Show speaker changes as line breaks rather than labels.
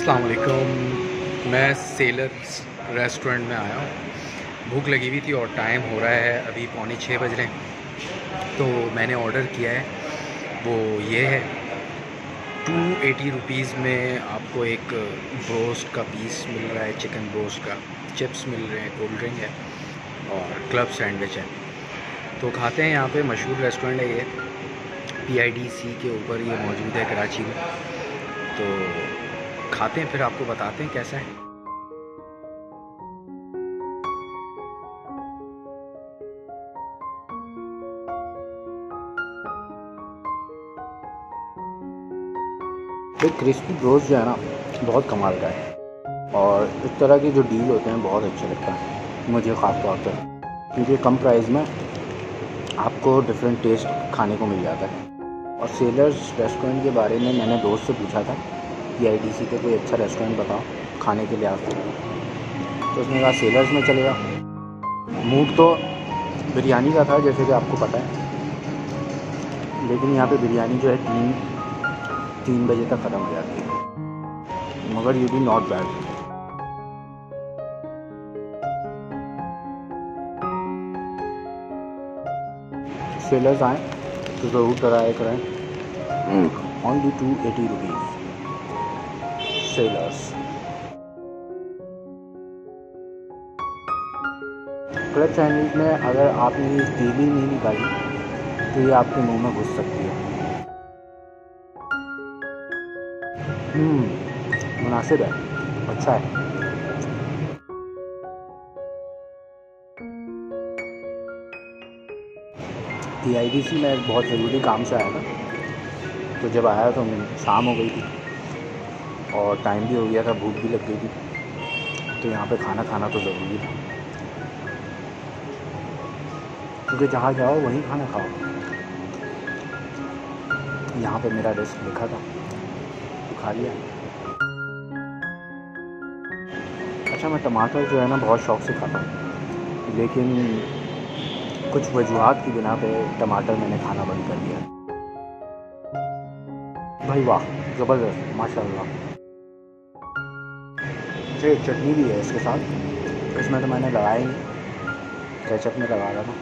अस्सलाम वालेकुम। मैं सेलर्स रेस्टोरेंट में आया हूँ। भूख लगी हुई थी और टाइम हो रहा है अभी 5:45 बज रहे हैं। तो मैंने ऑर्डर किया है, वो ये है 280 रुपीज़ में आपको एक ब्रोस्ट का पीस मिल रहा है, चिकन ब्रोस्ट का, चिप्स मिल रहे हैं, कोल्ड ड्रिंक है और क्लब सैंडविच है। तो खाते हैं। यहाँ पे मशहूर रेस्टोरेंट है ये, PIDC के ऊपर ये मौजूद है कराची में। तो खाते हैं, फिर आपको बताते हैं कैसा है। एक क्रिस्पी ब्रोस्ट जो है ना, बहुत कमाल का है और इस तरह के जो डील होते हैं बहुत अच्छे लगता है मुझे ख़ास तौर पर, क्योंकि कम प्राइस में आपको डिफरेंट टेस्ट खाने को मिल जाता है। और सेलर्स रेस्टोरेंट के बारे में मैंने दोस्त से पूछा था, PIDC पे कोई अच्छा रेस्टोरेंट बताओ खाने के लिए आपको, तो उसने कहा सेलर्स में चलेगा। मूड तो बिरयानी का था जैसे कि आपको पता है, लेकिन यहाँ पे बिरयानी जो है तीन बजे तक ख़त्म हो जाती है, मगर ये भी नॉट बैड। सेलर्स आएँ तो ज़रूर ट्राई करें। Only 280 rupees sellers. Club sandwich में अगर आपने ये ग्रेवी नहीं निकाली तो ये आपके मुंह में घुस सकती है। मुनासिब है, अच्छा है। PIDC में बहुत ज़रूरी काम से आया था, तो जब आया तो शाम हो गई थी और टाइम भी हो गया था, भूख भी लग गई थी, तो यहाँ पे खाना खाना तो ज़रूरी था, क्योंकि जहाँ जाओ वहीं खाना खाओ। यहाँ पे मेरा रिस्क लिखा था तो खा लिया। अच्छा, मैं टमाटर जो है ना बहुत शौक़ से खाता हूँ, लेकिन कुछ वजूहात की बिना पे टमाटर मैंने खाना बंद कर दिया। भाई वाह, ज़बरदस्त, माशाल्लाह। अच्छा, एक चटनी भी है इसके साथ, इसमें तो मैंने लगाया ही नहीं, केचप में लगा रहा था।